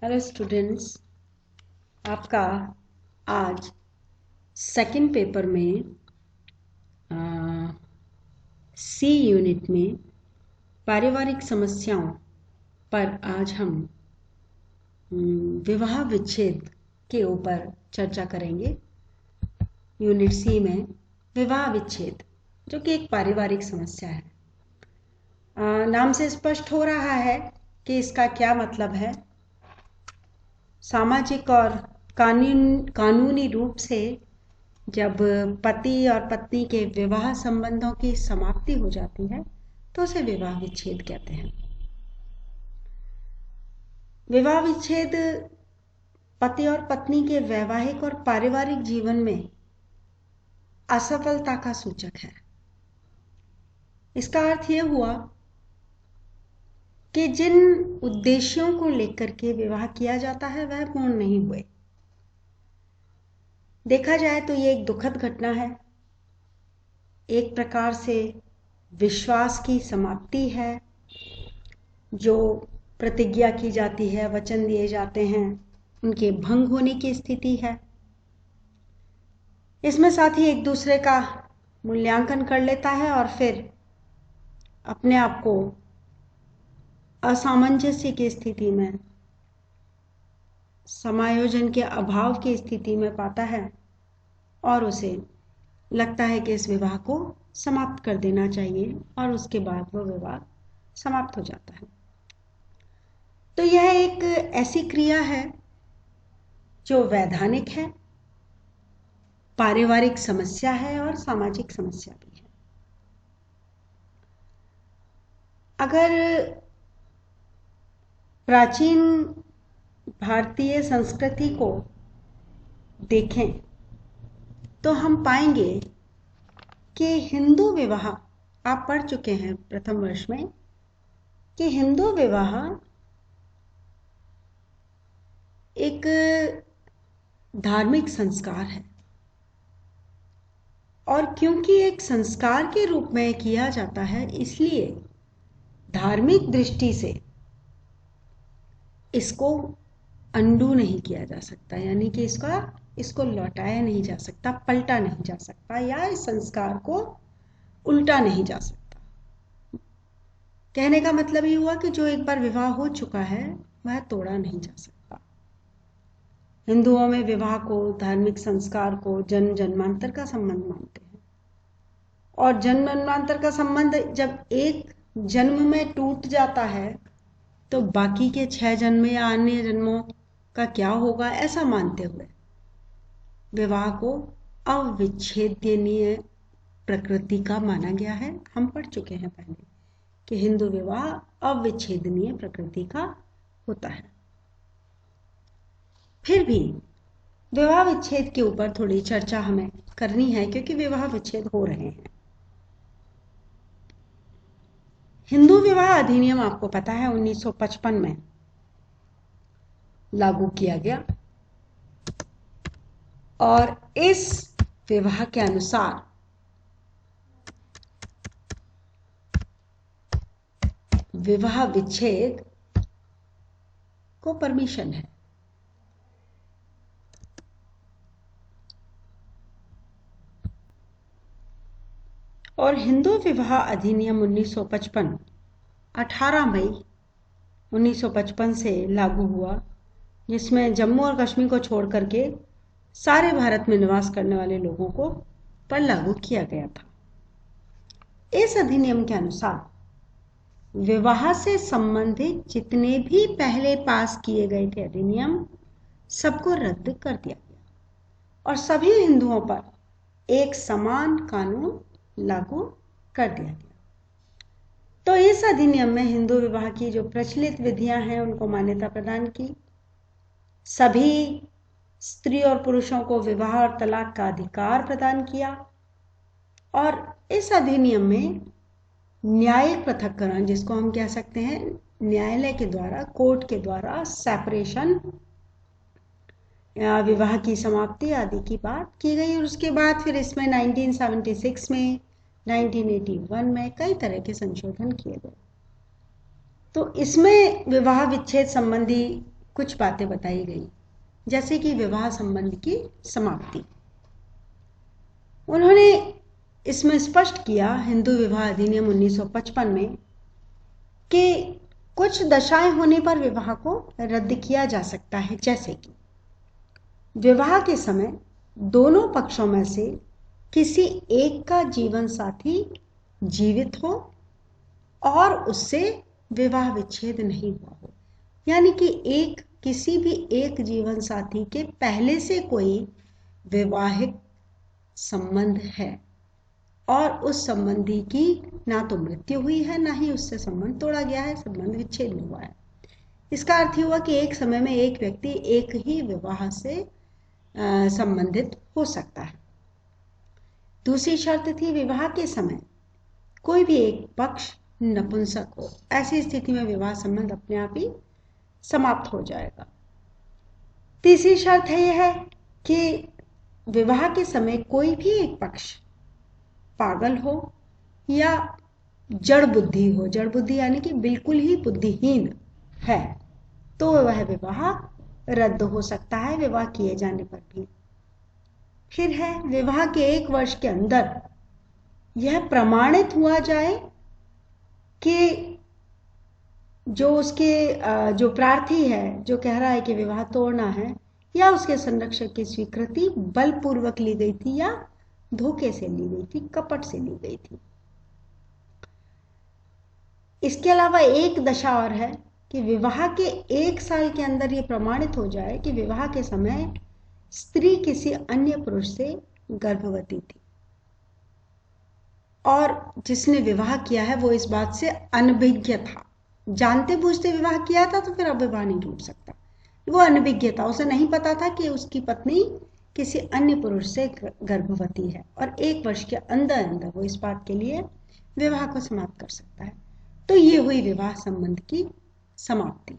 Hello students, आपका आज second paper में सी यूनिट में पारिवारिक समस्याओं पर आज हम विवाह विच्छेद के ऊपर चर्चा करेंगे। यूनिट सी में विवाह विच्छेद जो कि एक पारिवारिक समस्या है। नाम से स्पष्ट हो रहा है कि इसका क्या मतलब है। सामाजिक और कानूनी रूप से जब पति और पत्नी के विवाह संबंधों की समाप्ति हो जाती है तो उसे विवाह विच्छेद कहते हैं। विवाह विच्छेद पति और पत्नी के वैवाहिक और पारिवारिक जीवन में असफलता का सूचक है। इसका अर्थ यह हुआ कि जिन उद्देश्यों को लेकर के विवाह किया जाता है वह पूर्ण नहीं हुए। देखा जाए तो ये एक दुखद घटना है, एक प्रकार से विश्वास की समाप्ति है। जो प्रतिज्ञा की जाती है, वचन दिए जाते हैं, उनके भंग होने की स्थिति है। इसमें साथ ही एक दूसरे का मूल्यांकन कर लेता है और फिर अपने आप को असामंजस्य की स्थिति में, समायोजन के अभाव की स्थिति में पाता है और उसे लगता है कि इस विवाह को समाप्त कर देना चाहिए और उसके बाद वो विवाह समाप्त हो जाता है। तो यह एक ऐसी क्रिया है जो वैधानिक है, पारिवारिक समस्या है और सामाजिक समस्या भी है। अगर प्राचीन भारतीय संस्कृति को देखें तो हम पाएंगे कि हिंदू विवाह, आप पढ़ चुके हैं प्रथम वर्ष में कि हिंदू विवाह एक धार्मिक संस्कार है और क्योंकि एक संस्कार के रूप में किया जाता है इसलिए धार्मिक दृष्टि से इसको अंडू नहीं किया जा सकता, यानी कि इसको लौटाया नहीं जा सकता, पलटा नहीं जा सकता या इस संस्कार को उल्टा नहीं जा सकता। कहने का मतलब ये हुआ कि जो एक बार विवाह हो चुका है वह तोड़ा नहीं जा सकता। हिंदुओं में विवाह को, धार्मिक संस्कार को जन्म जन्मांतर का संबंध मानते हैं और जन्म जन्मांतर का संबंध जब एक जन्म में टूट जाता है तो बाकी के 6 जन्म या अन्य जन्मों का क्या होगा, ऐसा मानते हुए विवाह को अविच्छेदनीय प्रकृति का माना गया है। हम पढ़ चुके हैं पहले कि हिंदू विवाह अविच्छेदनीय प्रकृति का होता है। फिर भी विवाह विच्छेद के ऊपर थोड़ी चर्चा हमें करनी है क्योंकि विवाह विच्छेद हो रहे हैं। हिंदू विवाह अधिनियम आपको पता है 1955 में लागू किया गया और इस विवाह के अनुसार विवाह विच्छेद को परमिशन है। और हिंदू विवाह अधिनियम 1955 18 मई 1955 से लागू हुआ, जिसमें जम्मू और कश्मीर को छोड़ करके सारे भारत में निवास करने वाले लोगों को पर लागू किया गया था। इस अधिनियम के अनुसार विवाह से संबंधित जितने भी पहले पास किए गए थे अधिनियम सबको रद्द कर दिया गया और सभी हिंदुओं पर एक समान कानून लागू कर दिया गया। तो इस अधिनियम में हिंदू विवाह की जो प्रचलित विधियां हैं उनको मान्यता प्रदान की। सभी स्त्री और पुरुषों को विवाह और तलाक का अधिकार प्रदान किया और इस अधिनियम में न्यायिक पृथक्करण, जिसको हम कह सकते हैं न्यायालय के द्वारा, कोर्ट के द्वारा सेपरेशन या विवाह की समाप्ति आदि की बात की गई। और उसके बाद फिर इसमें 1976 में, 1981 में कई तरह के संशोधन किए गए। तो इसमें विवाह विच्छेद संबंधी कुछ बातें बताई गई, जैसे कि विवाह संबंध की समाप्ति। उन्होंने इसमें स्पष्ट किया, हिंदू विवाह अधिनियम 1955 में, कि कुछ दशाएं होने पर विवाह को रद्द किया जा सकता है, जैसे कि विवाह के समय दोनों पक्षों में से किसी एक का जीवन साथी जीवित हो और उससे विवाह विच्छेद नहीं हुआ हो। यानी कि किसी भी एक जीवन साथी के पहले से कोई वैवाहिक संबंध है और उस संबंधी की ना तो मृत्यु हुई है, ना ही उससे संबंध तोड़ा गया है, संबंध विच्छेद हुआ है। इसका अर्थ हुआ कि एक समय में एक व्यक्ति एक ही विवाह से संबंधित हो सकता है। दूसरी शर्त थी, विवाह के समय कोई भी एक पक्ष नपुंसक हो। ऐसी स्थिति में विवाह संबंध अपने आप ही समाप्त हो जाएगा। तीसरी शर्त यह है कि विवाह के समय कोई भी एक पक्ष पागल हो या जड़ बुद्धि हो। जड़ बुद्धि यानी कि बिल्कुल ही बुद्धिहीन है, तो वह विवाह रद्द हो सकता है, विवाह किए जाने पर भी। फिर है, विवाह के 1 वर्ष के अंदर यह प्रमाणित हुआ जाए कि जो प्रार्थी है, जो कह रहा है कि विवाह तोड़ना है, या उसके संरक्षक की स्वीकृति बलपूर्वक ली गई थी या धोखे से ली गई थी, कपट से ली गई थी। इसके अलावा एक दशा और है कि विवाह के 1 साल के अंदर ये प्रमाणित हो जाए कि विवाह के समय स्त्री किसी अन्य पुरुष से गर्भवती थी और जिसने विवाह किया है वो इस बात से अनभिज्ञ था। जानते बूझते विवाह किया था तो फिर अब विवाह नहीं टूट सकता। वो अनभिज्ञ था, उसे नहीं पता था कि उसकी पत्नी किसी अन्य पुरुष से गर्भवती है, और 1 वर्ष के अंदर अंदर वो इस बात के लिए विवाह को समाप्त कर सकता है। तो ये हुई विवाह संबंध की समाप्ति।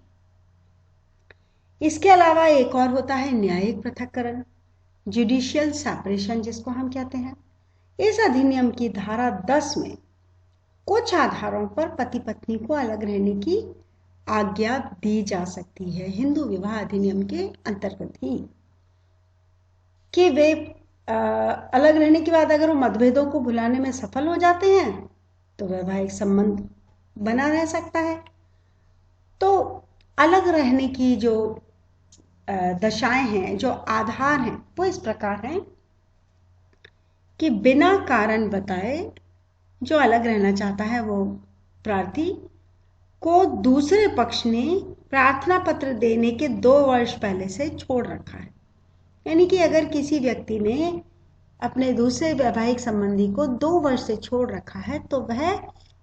इसके अलावा एक और होता है न्यायिक पृथक्करण, जुडिशियल सेपरेशन जिसको हम कहते हैं। इस अधिनियम की धारा 10 में कुछ आधारों पर पति पत्नी को अलग रहने की आज्ञा दी जा सकती है, हिंदू विवाह अधिनियम के अंतर्गत ही, कि वे अलग रहने के बाद अगर वो मतभेदों को भुलाने में सफल हो जाते हैं तो वैवाहिक संबंध बना रह सकता है। तो अलग रहने की जो दशाएं हैं, जो आधार हैं, वो इस प्रकार हैं कि बिना कारण बताए जो अलग रहना चाहता है वो प्रार्थी को दूसरे पक्ष ने प्रार्थना पत्र देने के 2 वर्ष पहले से छोड़ रखा है। यानी कि अगर किसी व्यक्ति ने अपने दूसरे वैवाहिक संबंधी को 2 वर्ष से छोड़ रखा है तो वह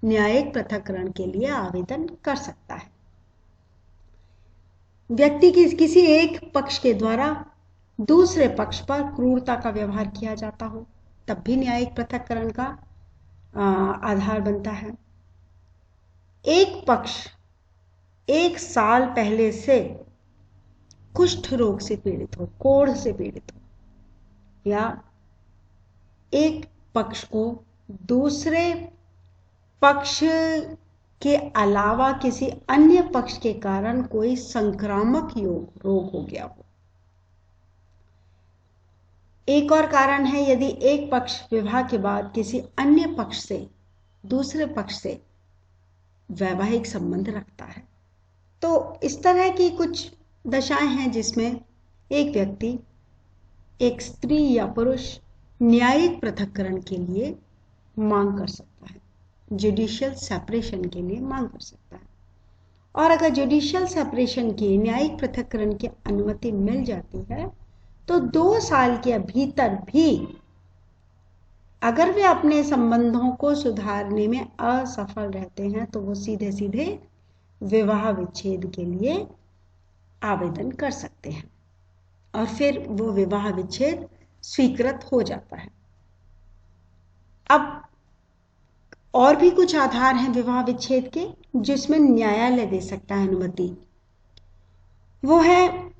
न्यायिक पृथक्करण के लिए आवेदन कर सकता है। व्यक्ति की किसी एक पक्ष के द्वारा दूसरे पक्ष पर क्रूरता का व्यवहार किया जाता हो तब भी न्यायिक पृथक्करण का आधार बनता है। एक पक्ष 1 साल पहले से कुष्ठ रोग से पीड़ित हो, कोढ़ से पीड़ित हो, या एक पक्ष को दूसरे पक्ष के अलावा किसी अन्य पक्ष के कारण कोई संक्रामक रोग हो गया हो। एक और कारण है, यदि एक पक्ष विवाह के बाद किसी अन्य पक्ष से दूसरे पक्ष से वैवाहिक संबंध रखता है। तो इस तरह की कुछ दशाएं हैं जिसमें एक व्यक्ति, एक स्त्री या पुरुष न्यायिक पृथक्करण के लिए मांग कर सकता है, जुडिशियल सेपरेशन के लिए मांग कर सकता है। और अगर जुडिशियल सेपरेशन की, न्यायिक पृथक्करण की अनुमति मिल जाती है तो 2 साल के भीतर भी अगर वे अपने संबंधों को सुधारने में असफल रहते हैं तो वो सीधे सीधे विवाह विच्छेद के लिए आवेदन कर सकते हैं और फिर वो विवाह विच्छेद स्वीकृत हो जाता है। अब और भी कुछ आधार हैं विवाह विच्छेद के जिसमें न्यायालय दे सकता है अनुमति। वो है,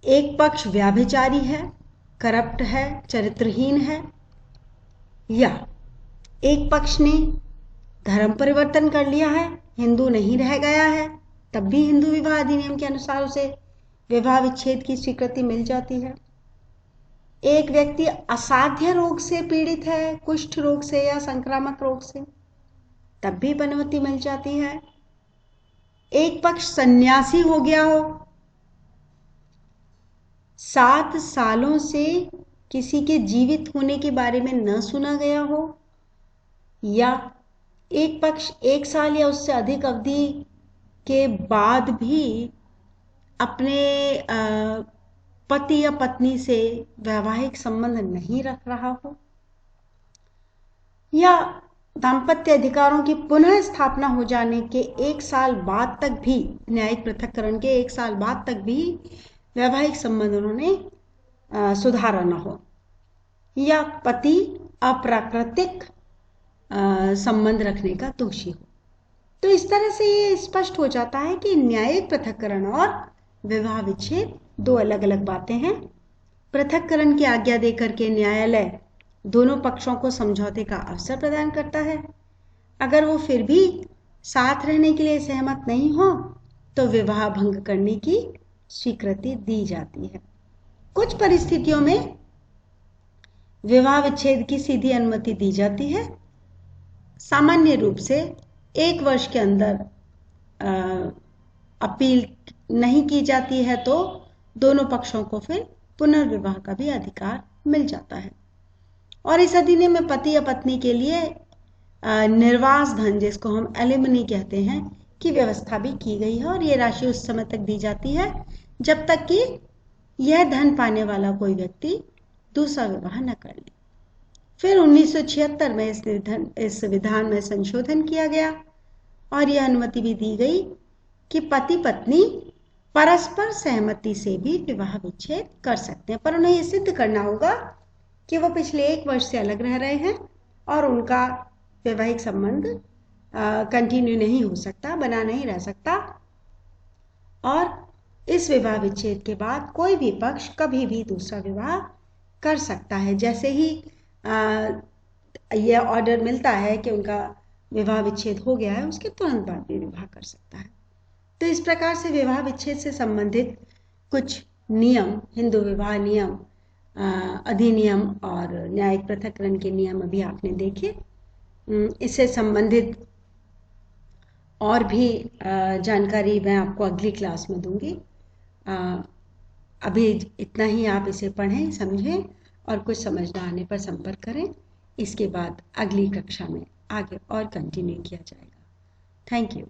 एक पक्ष व्याभिचारी है, करप्ट है, चरित्रहीन है, या एक पक्ष ने धर्म परिवर्तन कर लिया है, हिंदू नहीं रह गया है, तब भी हिंदू विवाह अधिनियम के अनुसार उसे विवाह विच्छेद की स्वीकृति मिल जाती है। एक व्यक्ति असाध्य रोग से पीड़ित है, कुष्ठ रोग से या संक्रामक रोग से, तब भी अनुमति मिल जाती है। एक पक्ष सन्यासी हो गया हो, 7 सालों से किसी के जीवित होने के बारे में न सुना गया हो, या एक पक्ष 1 साल या उससे अधिक अवधि के बाद भी अपने पति या पत्नी से वैवाहिक संबंध नहीं रख रहा हो, या दाम्पत्य अधिकारों की पुनः स्थापना हो जाने के 1 साल बाद तक भी, न्यायिक पृथक्करण के 1 साल बाद तक भी वैवाहिक संबंध उन्होंने सुधारा न हो, या पति अप्राकृतिक संबंध रखने का दोषी हो। तो इस तरह से ये स्पष्ट हो जाता है कि न्यायिक पृथक्करण और विवाह विच्छेद 2 अलग अलग बातें हैं। पृथक्करण की आज्ञा देकर के न्यायालय दोनों पक्षों को समझौते का अवसर प्रदान करता है। अगर वो फिर भी साथ रहने के लिए सहमत नहीं हो तो विवाह भंग करने की स्वीकृति दी जाती है। कुछ परिस्थितियों में विवाह विच्छेद की सीधी अनुमति दी जाती है। सामान्य रूप से 1 वर्ष के अंदर अपील नहीं की जाती है तो दोनों पक्षों को फिर पुनर्विवाह का भी अधिकार मिल जाता है। और इस अधिनियम में पति या पत्नी के लिए निर्वास धन, जिसको हम एलिमनी कहते हैं, की व्यवस्था भी की गई है, और ये राशि उस समय तक दी जाती है जब तक कि यह धन पाने वाला कोई व्यक्ति दूसरा विवाह न कर ले। फिर 1976 में इस विधान में संशोधन किया गया और यह अनुमति भी दी गई कि पति पत्नी परस्पर सहमति से भी विवाह विच्छेद कर सकते हैं, पर उन्हें यह सिद्ध करना होगा कि वो पिछले 1 वर्ष से अलग रह रहे हैं और उनका वैवाहिक संबंध कंटिन्यू नहीं हो सकता, बना नहीं रह सकता, और इस विवाह विच्छेद के बाद कोई भी पक्ष कभी भी दूसरा विवाह कर सकता है। जैसे ही यह ऑर्डर मिलता है कि उनका विवाह विच्छेद हो गया है, उसके तुरंत बाद भी विवाह कर सकता है। तो इस प्रकार से विवाह विच्छेद से संबंधित कुछ नियम, हिंदू विवाह नियम अधिनियम और न्यायिक पृथक्करण के नियम अभी आपने देखे। इससे संबंधित और भी जानकारी मैं आपको अगली क्लास में दूंगी। अभी इतना ही आप इसे पढ़ें, समझें, और कुछ समझ न आने पर संपर्क करें। इसके बाद अगली कक्षा में आगे और कंटिन्यू किया जाएगा। Thank you.